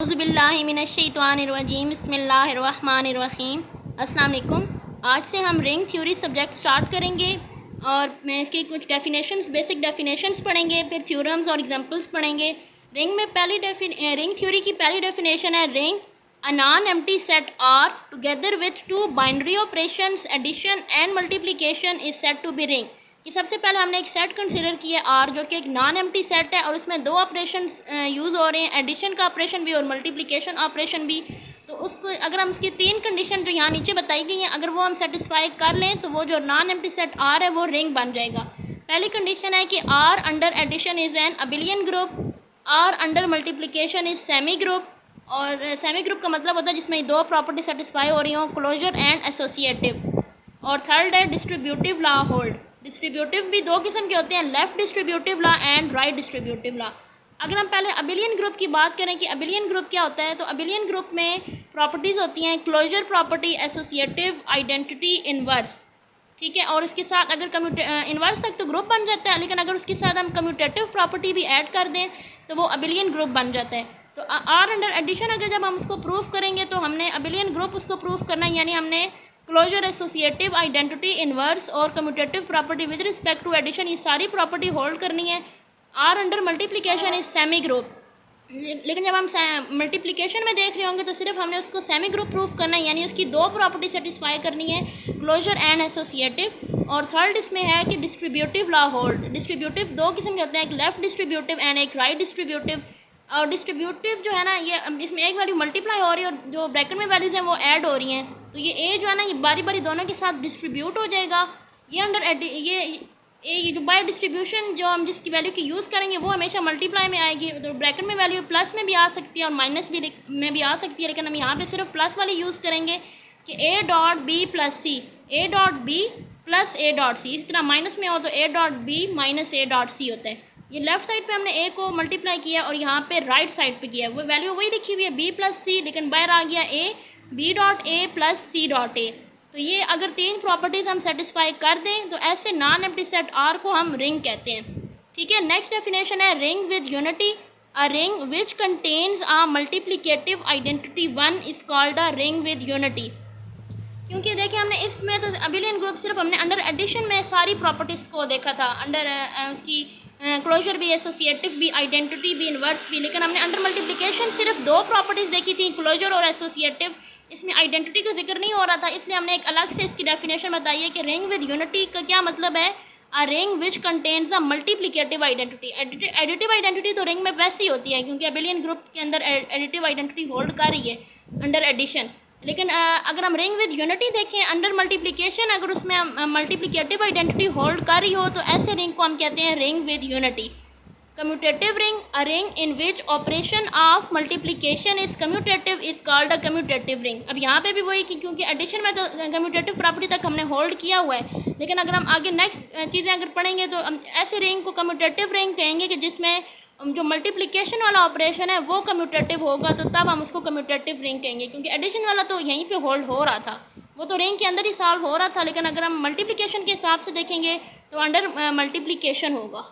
औज़ुबिल्लाहिमिनश्शैतानिर्रजीम बिस्मिल्लाहिर्रहमानिर्रहीम। अस्सलाम वालेकुम। आज से हम रिंग थ्योरी सब्जेक्ट स्टार्ट करेंगे और मैं इसकी कुछ डेफिनेशंस, बेसिक डेफिनेशंस पढ़ेंगे, फिर थ्योरम्स और एग्जांपल्स पढ़ेंगे। रिंग में रिंग थ्योरी की पहली डेफिनेशन है ring a non empty set R together with two binary operations addition and multiplication is said to be ring. कि सबसे पहले हमने एक सेट कंसिडर किया आर, जो कि एक नॉन एम्प्टी सेट है और उसमें दो ऑपरेशन यूज़ हो रहे हैं, एडिशन का ऑपरेशन भी और मल्टीप्लिकेशन ऑपरेशन भी। तो उसको अगर हम उसकी तीन कंडीशन जो यहाँ नीचे बताई गई हैं, अगर वो हम सेटिस्फाई कर लें तो वो जो नॉन एम्प्टी सेट आर है वो रिंग बन जाएगा। पहली कंडीशन है कि R under addition is an abelian group, R under multiplication is semi group, और सेमी ग्रुप का मतलब होता है जिसमें दो प्रॉपर्टी सेटिस्फाई हो रही हों, क्लोजर एंड एसोसिएटिव। और थर्ड है डिस्ट्रीब्यूटिव लॉ होल्ड। डिस्ट्रीब्यूटिव भी दो किस्म के होते हैं, left distributive law and right distributive law. अगर हम पहले अबिलियन ग्रुप की बात करें कि अबिलियन ग्रुप क्या होता है, तो अबिलियन ग्रुप में प्रॉपर्टीज़ होती हैं closure property, associative, identity, inverse. ठीक है, और इसके साथ अगर इनवर्स तक तो ग्रुप बन जाता है, लेकिन अगर उसके साथ हम कम्यूटेटिव प्रॉपर्टी भी ऐड कर दें तो वो अबिलियन ग्रुप बन जाता है। तो आर अंडर एडिशन अगर जब हम उसको प्रूफ करेंगे तो हमने अबिलियन ग्रुप उसको प्रूफ करना है, यानी हमने क्लोजर, एसोसिएटिव, आइडेंटिटी, इनवर्स और commutative property with respect to addition, ये सारी प्रॉपर्टी होल्ड करनी है। R under multiplication is semi group, लेकिन जब हम मल्टीप्लिकेशन में देख रहे होंगे तो सिर्फ हमने उसको सेमी ग्रुप प्रूफ करना है, यानी उसकी दो प्रॉपर्टी सेटिस्फाई करनी है, क्लोजर एंड एसोसिएटिव। और थर्ड इसमें है कि डिस्ट्रीब्यूटिव लॉ होल्ड। डिस्ट्रीब्यूटिव दो किस्म के होते हैं, एक लेफ्ट डिस्ट्रीब्यूटिव एंड एक राइट डिस्ट्रीब्यूटिव। और डिस्ट्रीब्यूटिव जो है ना, ये इसमें एक वैल्यू मल्टीप्लाई हो रही है और जो ब्रैकेट में वैल्यूज़ हैं वो ऐड हो रही हैं, तो ये ए जो है ना ये बारी बारी दोनों के साथ डिस्ट्रीब्यूट हो जाएगा। ये अंडर ये जो बाय डिस्ट्रीब्यूशन जो हम जिसकी वैल्यू की यूज़ करेंगे वो हमेशा मल्टीप्लाई में आएगी। तो ब्रैकेट में वैल्यू प्लस में भी आ सकती है और माइनस भी में भी आ सकती है, लेकिन हम यहाँ पे सिर्फ प्लस वाली यूज़ करेंगे कि A dot B plus C, A dot B plus A dot C. इस तरह माइनस में हो तो A dot B minus A dot C होता है। ये लेफ्ट साइड पे हमने ए को मल्टीप्लाई किया और यहाँ पे राइट साइड पे किया, वो वैल्यू वही लिखी हुई है बी प्लस सी, लेकिन बाहर आ गया A B dot A plus C dot A. तो ये अगर तीन प्रॉपर्टीज़ हम सेटिस्फाई कर दें तो ऐसे नॉन एम्प्टी सेट आर को हम रिंग कहते हैं। ठीक है, नेक्स्ट डेफिनेशन है ring with unity. A ring which contains a multiplicative identity one is called a ring with unity. क्योंकि देखिए हमने इसमें तो अबिलियन ग्रुप सिर्फ हमने अंडर एडिशन में सारी प्रॉपर्टीज़ को देखा था, अंडर उसकी क्लोजर भी, एसोसिएटिव भी, आइडेंटिटी भी, इनवर्स भी, लेकिन हमने अंडर मल्टीप्लिकेशन सिर्फ दो प्रॉपर्टीज़ देखी थी, क्लोजर और एसोसिएटिव। इसमें आइडेंटिटी का जिक्र नहीं हो रहा था, इसलिए हमने एक अलग से इसकी डेफिनेशन बताई है कि रिंग विद यूनिटी का क्या मतलब है। A ring which contains a multiplicative identity. Additive identity तो रिंग में वैसे ही होती है क्योंकि अबिलियन ग्रुप के अंदर एडिटिव आइडेंटिटी होल्ड कर रही है अंडर एडिशन। लेकिन अगर हम रिंग विद यूनिटी देखें अंडर मल्टीप्लिकेशन, अगर उसमें हम मल्टीप्लिकेटिव आइडेंटिटी होल्ड कर रही हो तो ऐसे रिंग को हम कहते हैं ring with unity. Commutative ring, a ring in which operation of multiplication is commutative is called a commutative ring. अब यहाँ पे भी वही कि क्योंकि एडिशन में तो कम्यूटेटिव प्रॉपर्टी तक हमने होल्ड किया हुआ है, लेकिन अगर हम आगे नेक्स्ट चीज़ें अगर पढ़ेंगे तो हम ऐसे रिंग को कम्यूटेटिव रिंग कहेंगे कि जिसमें जो मल्टीप्लिकेशन वाला ऑपरेशन है वो कम्यूटेटिव होगा, तो तब हम उसको कम्यूटेटिव रिंग कहेंगे। क्योंकि एडिशन वाला तो यहीं पे होल्ड हो रहा था, वो तो रिंग के अंदर ही सॉल्व हो रहा था, लेकिन अगर हम मल्टीप्लिकेशन के हिसाब से देखेंगे तो अंडर मल्टीप्लिकेशन होगा।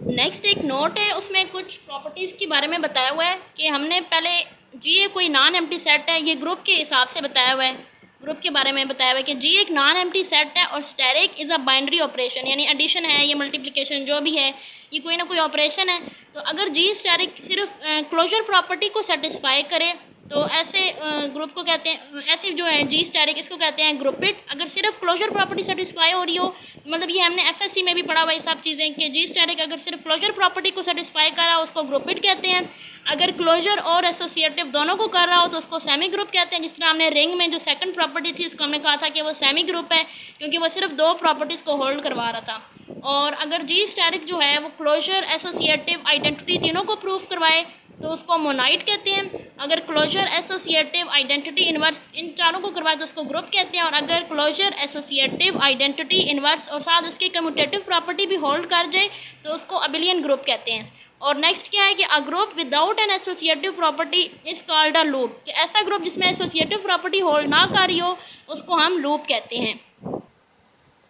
नेक्स्ट एक नोट है, उसमें कुछ प्रॉपर्टीज़ के बारे में बताया हुआ है कि हमने पहले जी ए कोई नॉन एम्प्टी सेट है, ये ग्रुप के हिसाब से बताया हुआ है, ग्रुप के बारे में बताया हुआ है कि जी एक नॉन एम्प्टी सेट है और asterisk is a binary operation, यानी एडिशन है, ये मल्टीप्लिकेशन जो भी है ये कोई ना कोई ऑपरेशन है। तो अगर जी स्टेरिक सिर्फ क्लोजर प्रॉपर्टी को सेटिस्फाई करे तो ऐसे ग्रुप को कहते हैं, ऐसे जो है जी स्टेरिक इसको कहते हैं ग्रुपिट। अगर सिर्फ क्लोजर प्रॉपर्टी सेटिस्फाई हो रही हो, मतलब ये हमने एफएससी में भी पढ़ा हुआ ये सब चीज़ें कि जी स्टेरिक अगर सिर्फ क्लोजर प्रॉपर्टी को सेटिस्फाई कर रहा हो उसको ग्रुपिट कहते हैं। अगर क्लोजर और एसोसिएटिव दोनों को कर रहा हो तो उसको सेमी ग्रुप कहते हैं। जिस तरह हमने रिंग में जो सेकंड प्रॉपर्टी थी उसको हमने कहा था कि वो सेमी ग्रुप है क्योंकि वो सिर्फ दो प्रॉपर्टीज़ को होल्ड करवा रहा था। और अगर जी स्टेरिक जो है वो क्लोजर, एसोसिएटिव, आइडेंटिटी तीनों को प्रूफ करवाए तो उसको मोनाइट कहते हैं। अगर क्लोजर, एसोसिएटिव, आइडेंटिटी, इनवर्स इन चारों को करवाए तो उसको ग्रुप कहते हैं। और अगर क्लोजर, एसोसिएटिव, आइडेंटिटी, इनवर्स और साथ उसकी कम्यूटेटिव प्रॉपर्टी भी होल्ड कर जाए तो उसको अबिलियन ग्रुप कहते हैं। और नेक्स्ट क्या है कि a group without an associative property is called a loop, कि ऐसा ग्रुप जिसमें एसोसिएटिव प्रॉपर्टी होल्ड ना कर रही हो उसको हम लूप कहते हैं।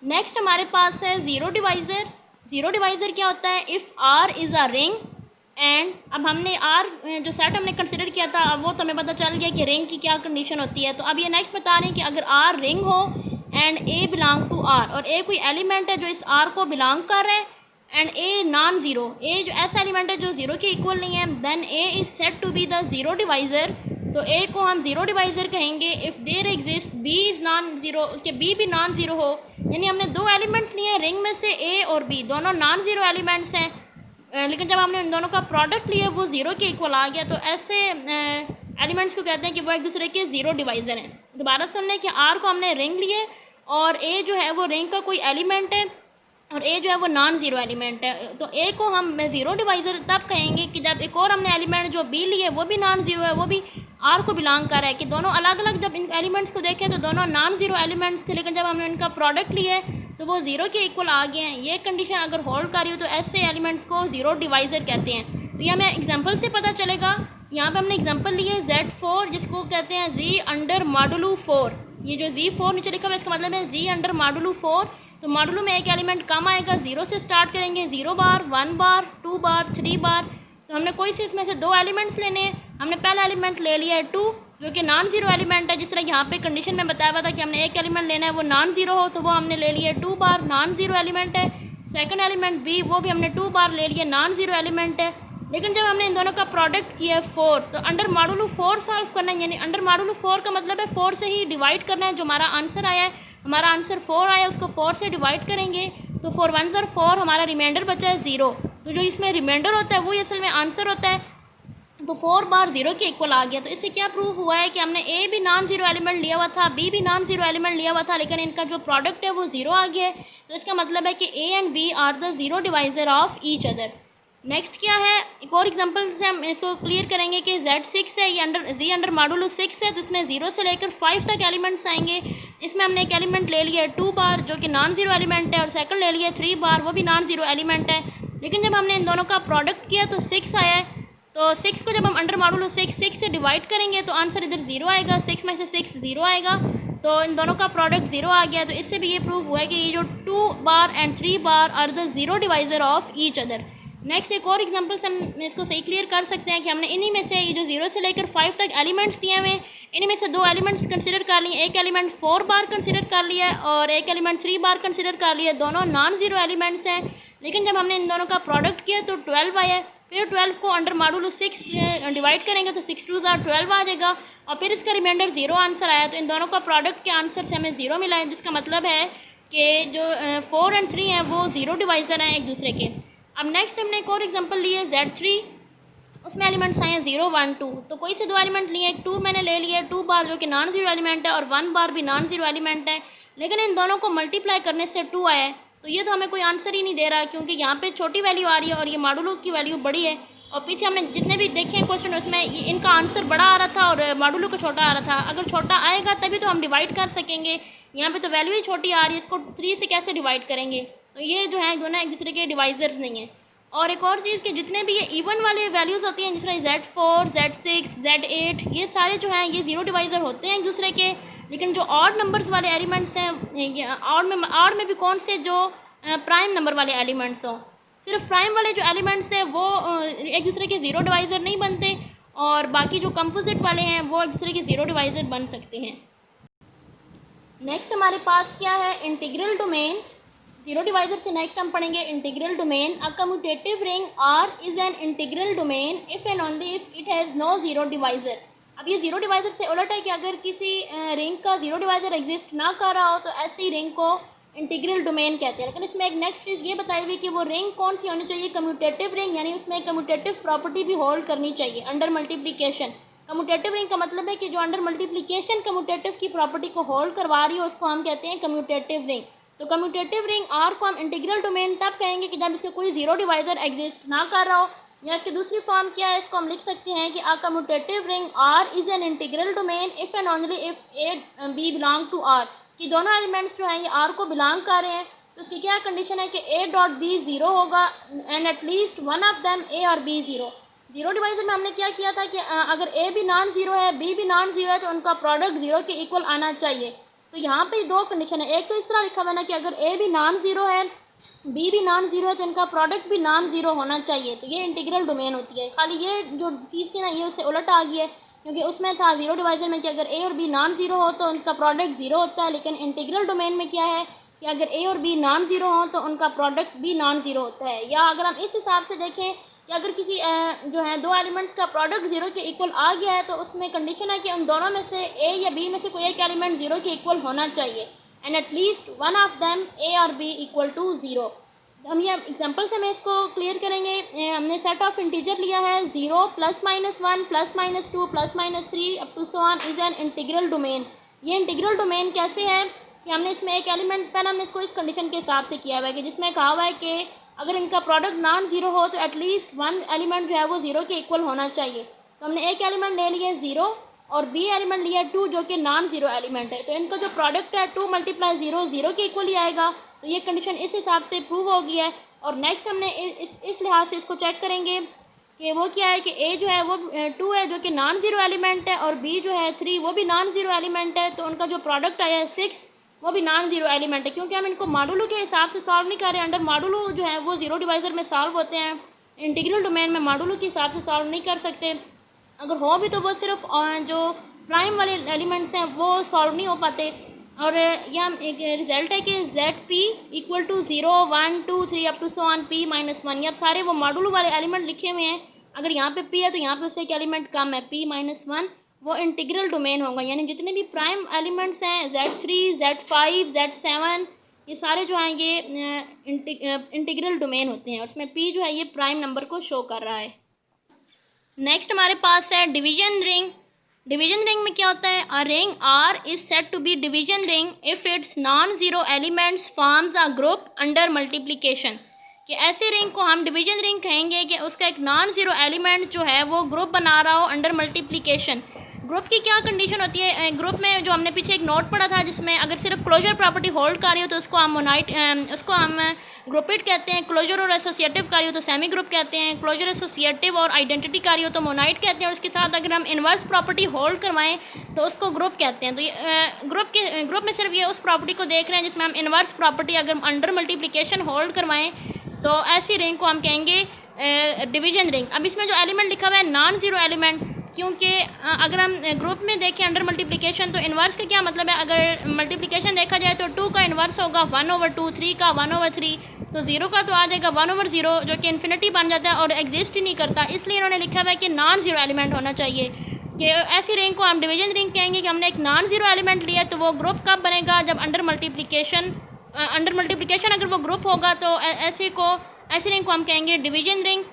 नेक्स्ट हमारे पास है ज़ीरो डिवाइज़र। ज़ीरो डिवाइज़र क्या होता है? If R is a ring and अब हमने आर जो सेट हमने कंसिडर किया था अब वो तो हमें पता चल गया कि रिंग की क्या कंडीशन होती है। तो अब ये नेक्स्ट बता रहे हैं कि अगर आर रिंग हो and A belong to R, और ए कोई एलिमेंट है जो इस आर को बिलोंग कर रहा है, एंड ए नॉन ज़ीरो, ए जो ऐसा एलिमेंट है जो ज़ीरो के इक्वल नहीं है, then a is set to be the zero divisor. तो ए को हम ज़ीरो डिवाइज़र कहेंगे if there exist b is non zero, कि बी भी नॉन ज़ीरो हो। यानी हमने दो एलिमेंट्स लिए हैं रिंग में से, ए और बी दोनों नॉन ज़ीरो एलिमेंट्स हैं, लेकिन जब हमने उन दोनों का प्रोडक्ट लिया वो ज़ीरो के इक्वल आ गया। तो ऐसे एलिमेंट्स को कहते हैं कि वो एक दूसरे के ज़ीरो डिवाइज़र हैं। दोबारा सुन लें कि आर को हमने रिंग लिए और ए जो है वो रिंग का कोई एलिमेंट है और ए जो है वो नॉन ज़ीरो एलिमेंट है। तो ए को हम ज़ीरो डिवाइज़र तब कहेंगे कि जब एक और हमने एलिमेंट जो बी लिए वो भी नॉन ज़ीरो है, वो भी आर को बिलोंग कर रहा है, कि दोनों अलग अलग जब इन एलिमेंट्स को देखें तो दोनों नॉन ज़ीरो एलिमेंट्स थे, लेकिन जब हमने उनका प्रोडक्ट लिया तो वो ज़ीरो के इक्वल आ गए हैं। ये कंडीशन अगर होल्ड कर रही हो तो ऐसे एलिमेंट्स को ज़ीरो डिवाइज़र कहते हैं। तो ये हमें एग्जांपल से पता चलेगा। यहाँ पे हमने एग्जांपल लिए Z4 जिसको कहते हैं Z अंडर मॉडुलो 4। ये जो Z4 नीचे लिखा हुआ है इसका मतलब है Z अंडर मॉडुलो 4। तो मॉडुलो में एक एलिमेंट कम आएगा, ज़ीरो से स्टार्ट करेंगे, 0 बार, 1 बार, 2 बार, 3 बार। तो हमने कोई से इसमें से दो एलिमेंट्स लेने हैं। हमने पहला एलिमेंट ले लिया है 2 जो कि नॉन ज़ीरो एलिमेंट है, जिस तरह यहाँ पे कंडीशन में बताया हुआ था कि हमने एक एलिमेंट लेना है वो नॉन ज़ीरो हो, तो वो हमने ले लिया 2 बार, नॉन ज़ीरो एलिमेंट है। सेकंड एलिमेंट बी वो भी हमने 2 बार ले लिया, नॉन ज़ीरो एलिमेंट है। लेकिन जब हमने इन दोनों का प्रोडक्ट किया 4, तो अंडर मॉडुलो 4 सॉल्व करना है, यानी अंडर मॉडुलो 4 का मतलब है 4 से ही डिवाइड करना है। जो हमारा आंसर आया है, हमारा आंसर 4 आया, उसको 4 से डिवाइड करेंगे तो 4 1 ज़र 4, हमारा रिमाइंडर बचा है 0। तो जो इसमें रिमाइंडर होता है वही असल में आंसर होता है। तो 4 बार 0 के इक्वल आ गया। तो इससे क्या प्रूफ हुआ है कि हमने ए भी नॉन ज़ीरो एलिमेंट लिया हुआ था, बी भी नॉन ज़ीरो एलिमेंट लिया हुआ था, लेकिन इनका जो प्रोडक्ट है वो 0 आ गया है। तो इसका मतलब है कि a and b are the zero divisor of each other. Next क्या है, एक और एग्जांपल से हम इसको क्लियर करेंगे कि Z6 है, ये Z अंडर मॉडुलो 6 है, तो इसमें 0 से लेकर 5 तक एलिमेंट्स आएंगे। इसमें हमने एक एलिमेंट ले लिया है 2 बार जो कि नॉन ज़ीरो एलिमेंट है, और सेकंड ले लिया 3 बार, वो भी नॉन ज़ीरो एलिमेंट है। लेकिन जब हमने इन दोनों का प्रोडक्ट किया तो 6 आया है। तो 6 को जब हम अंडर मॉडुलो 6 से डिवाइड करेंगे तो आंसर इधर 0 आएगा, 6 में से 6 0 आएगा, तो इन दोनों का प्रोडक्ट 0 आ गया। तो इससे भी ये प्रूफ हुआ है कि ये जो 2 बार एंड 3 बार are the zero divisor of each other. Next एक और एग्जांपल से हम इसको सही क्लियर कर सकते हैं कि हमने इन्हीं में से ये जो 0 से लेकर 5 तक एलिमेंट्स दिए हुए, इन्हीं में से दो एलिमेंट्स कंसिडर कर लिए। एक एलिमेंट 4 बार कंसिडर कर लिया और एक एलिमेंट 3 बार कंसिडर कर लिया, दोनों नॉन ज़ीरो एलिमेंट्स हैं। लेकिन जब हमने इन दोनों का प्रोडक्ट किया तो 12 आया। फिर 12 को अंडर मॉडुलो 6 डिवाइड करेंगे तो 6 2 ज़ार 12 आ जाएगा, और फिर इसका रिमाइंडर 0 आंसर आया। तो इन दोनों का प्रोडक्ट के आंसर से हमें 0 मिला है, जिसका मतलब है कि जो 4 एंड 3 हैं वो ज़ीरो डिवाइज़र हैं एक दूसरे के। अब नेक्स्ट हमने एक और एग्जांपल लिए Z3, उसमें एलिमेंट्स आए हैं 0 1 2। तो कोई से दो एलिमेंट लिए, 2 मैंने ले लिया 2 बार जो कि नॉन ज़ीरो एलिमेंट है, और 1 बार भी नॉन ज़ीरो एलिमेंट है। लेकिन इन दोनों को मल्टीप्लाई करने से 2 आया है, तो ये तो हमें कोई आंसर ही नहीं दे रहा, क्योंकि यहाँ पे छोटी वैल्यू आ रही है और ये मॉडुलो की वैल्यू बड़ी है। और पीछे हमने जितने भी देखे हैं क्वेश्चन उसमें इनका आंसर बड़ा आ रहा था और मॉडुलो को छोटा आ रहा था। अगर छोटा आएगा तभी तो हम डिवाइड कर सकेंगे, यहाँ पे तो वैल्यू ही छोटी आ रही है, इसको 3 से कैसे डिवाइड करेंगे। तो ये जो है दोनों एक दूसरे के डिवाइज़र्स नहीं है। और एक और चीज़ कि जितने भी ये इवन वाले वैल्यूज़ होती हैं, जिस तरह Z4 Z6 Z8, ये सारे जो हैं ये ज़ीरो डिवाइज़र होते हैं एक दूसरे के। लेकिन जो ऑड नंबर्स वाले एलिमेंट्स हैं, ऑड में भी कौन से, जो प्राइम नंबर वाले एलिमेंट्स हों, सिर्फ प्राइम वाले जो एलिमेंट्स हैं वो एक दूसरे के ज़ीरो डिवाइज़र नहीं बनते, और बाकी जो कंपोजिट वाले हैं वो एक दूसरे के ज़ीरो डिवाइज़र बन सकते हैं। नेक्स्ट हमारे पास क्या है, इंटीग्रल डोमेन। ज़ीरो डिवाइज़र से नेक्स्ट हम पढ़ेंगे integral domain. A commutative ring R is an integral domain if and only if it has no zero divisor. अब ये ज़ीरो डिवाइज़र से उलट है कि अगर किसी रिंग का ज़ीरो डिवाइज़र एग्जिस्ट ना कर रहा हो तो ऐसी रिंग को इंटीग्रल डोमेन कहते हैं। लेकिन इसमें एक नेक्स्ट चीज़ ये बताई हुई कि वो रिंग कौन सी होनी चाहिए, कम्यूटेटिव रिंग, यानी उसमें कम्यूटेटिव प्रॉपर्टी भी होल्ड करनी चाहिए अंडर मल्टीप्लिकेशन। कम्यूटेटिव रिंग का मतलब है कि जो अंडर मल्टीप्लिकेशन कम्यूटेटिव की प्रॉपर्टी को होल्ड करवा रही है उसको हम कहते हैं कम्यूटेटिव रिंग। तो कम्यूटेटिव रिंग R को हम इंटीग्रल डोमेन तब कहेंगे कि जब इसका कोई ज़ीरो डिवाइज़र एग्जिस्ट ना कर रहा हो, या इसकी दूसरी फॉर्म क्या है, इसको हम लिख सकते हैं कि a commutative ring R is an integral domain if and only if A B belong to R, कि दोनों एलिमेंट्स जो हैं ये R को बिलोंग कर रहे हैं। तो इसकी क्या कंडीशन है कि A डॉट B ज़ीरो होगा and at least one of them A और B ज़ीरो। ज़ीरो डिवाइज़र में हमने क्या किया था कि अगर A भी नॉन ज़ीरो है, B भी नॉन ज़ीरो है, तो उनका प्रोडक्ट ज़ीरो के इक्वल आना चाहिए। तो यहाँ पे दो कंडीशन है, एक तो इस तरह लिखा हुआ है ना कि अगर A भी नॉन ज़ीरो है बी भी नॉन ज़ीरो है तो इनका प्रोडक्ट भी नॉन ज़ीरो होना चाहिए। तो ये इंटीग्रल डोमेन होती है। खाली ये जो चीज़ थी ना ये उससे उलट आ गई है, क्योंकि उसमें था ज़ीरो डिवाइजर में कि अगर ए और बी नॉन ज़ीरो हो तो उनका प्रोडक्ट ज़ीरो होता है, लेकिन इंटीग्रल डोमेन में क्या है कि अगर ए और बी नॉन ज़ीरो हो तो उनका प्रोडक्ट भी नॉन ज़ीरो होता है। या अगर हम इस हिसाब से देखें कि अगर किसी जो है दो एलिमेंट्स का प्रोडक्ट ज़ीरो के इक्वल आ गया है तो उसमें कंडीशन है कि उन दोनों में से ए या बी में से कोई एक एलिमेंट ज़ीरो के इक्वल होना चाहिए, and at least one of them A और बी इक्वल टू ज़ीरो। हम ये एग्जांपल से मैं इसको क्लियर करेंगे। हमने सेट ऑफ इंटीजर लिया है 0 +-1 +-2 +-3 up to so on is an integral domain. ये इंटीग्रल डोमेन कैसे है कि हमने इसमें एक एलिमेंट पहले हमने इसको इस कंडीशन के हिसाब से किया हुआ है कि जिसमें कहा हुआ है कि अगर इनका प्रोडक्ट नॉन ज़ीरो हो तो एटलीस्ट वन एलिमेंट जो है वो ज़ीरो के इक्वल होना चाहिए। तो हमने एक एलिमेंट ले लिया 0 और बी एलिमेंट लिया 2 जो कि नॉन ज़ीरो एलिमेंट है। तो इनका जो प्रोडक्ट है 2 × 0 0 के इक्वल ही आएगा। तो ये कंडीशन इस हिसाब से प्रूव हो गई है। और नेक्स्ट हमने इस लिहाज से इसको चेक करेंगे कि वो क्या है कि ए जो है वो 2 है जो कि नॉन ज़ीरो एलिमेंट है, और बी जो है 3 वो भी नॉन ज़ीरो एलिमेंट है। तो उनका जो प्रोडक्ट आया है 6 वो भी नॉन ज़ीरो एलिमेंट है, क्योंकि हम इनको मॉडुलो के हिसाब से सॉल्व नहीं कर रहे हैं। अंडर मॉडुलो जो है वो ज़ीरो डिवाइज़र में सॉल्व होते हैं, इंटीग्रल डोमेन में मॉडुलो के हिसाब से सॉल्व नहीं कर सकते। अगर हो भी तो वो सिर्फ जो प्राइम वाले एलिमेंट्स हैं वो सॉल्व नहीं हो पाते। और यह एक रिज़ल्ट है कि ZP equal to 0 1 2 3 up to so on P -1। ये अब सारे वो मॉडुलो वाले एलिमेंट लिखे हुए हैं। अगर यहाँ पे P है तो यहाँ पे उससे एक एलिमेंट कम है P -1, वो इंटीग्रल डोमेन होगा। यानी जितने भी प्राइम एलिमेंट्स हैं Z3 Z5 Z7 ये सारे जो हैं ये इंटीग्रल डोमेन होते हैं, और उसमें P जो है ये प्राइम नंबर को शो कर रहा है। नेक्स्ट हमारे पास है डिवीजन रिंग। डिवीजन रिंग में क्या होता है, a ring R is set to be division ring if its non zero elements forms a group under multiplication. कि ऐसे रिंग को हम डिवीजन रिंग कहेंगे कि उसका एक नॉन ज़ीरो एलिमेंट जो है वो ग्रुप बना रहा हो अंडर मल्टीप्लिकेशन। ग्रुप की क्या कंडीशन होती है, ग्रुप में जो हमने पीछे एक नोट पढ़ा था जिसमें अगर सिर्फ क्लोजर प्रॉपर्टी होल्ड कर रही हो तो उसको हम ग्रुपिड कहते हैं। क्लोजर और एसोसिएटिव कर रही हो तो सेमी ग्रुप कहते हैं। क्लोजर एसोसिएटिव और आइडेंटिटी कर रही हो तो मोनाइट कहते हैं। और उसके साथ अगर हम इन्वर्स प्रॉपर्टी होल्ड करवाएं तो उसको ग्रुप कहते हैं। तो ये ग्रुप में सिर्फ ये उस प्रॉपर्टी को देख रहे हैं जिसमें हम इन्वर्स प्रॉपर्टी अगर अंडर मल्टीप्लिकेशन होल्ड करवाएं तो ऐसी रिंग को हम कहेंगे डिवीजन रिंग। अब इसमें जो एलिमेंट लिखा हुआ है नॉन ज़ीरो एलिमेंट, क्योंकि अगर हम ग्रुप में देखें अंडर मल्टीप्लिकेशन तो इन्वर्स का क्या मतलब है, अगर मल्टीप्लिकेशन देखा जाए तो 2 का इन्वर्स होगा 1/2, 3 का 1/3, तो 0 का तो आ जाएगा 1/0 जो कि इन्फिनिटी बन जाता है और एग्जिस्ट ही नहीं करता। इसलिए इन्होंने लिखा हुआ है कि नॉन ज़ीरो एलिमेंट होना चाहिए। कि ऐसी रिंग को हम डिवीजन रिंग कहेंगे कि हमने एक नॉन ज़ीरो एलिमेंट लिया तो वो ग्रुप कब बनेगा, जब अंडर मल्टीप्लिकेशन अगर वो ग्रुप होगा तो ऐसी रिंग को हम कहेंगे डिवीजन रिंग।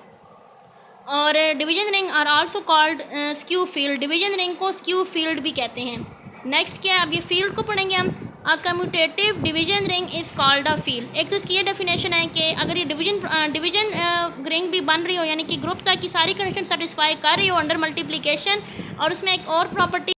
और division ring are also called skew field. Division ring को स्क्यू फील्ड भी कहते हैं। नेक्स्ट क्या है, अब ये फील्ड को पढ़ेंगे हम। A commutative division ring is called a field. एक तो इसकी ये डेफिनेशन है कि अगर ये डिवीजन रिंग भी बन रही हो यानी कि ग्रुप तक की सारी कंडीशन सेटिस्फाई कर रही हो अंडर मल्टीप्लिकेशन, और उसमें एक और प्रॉपर्टी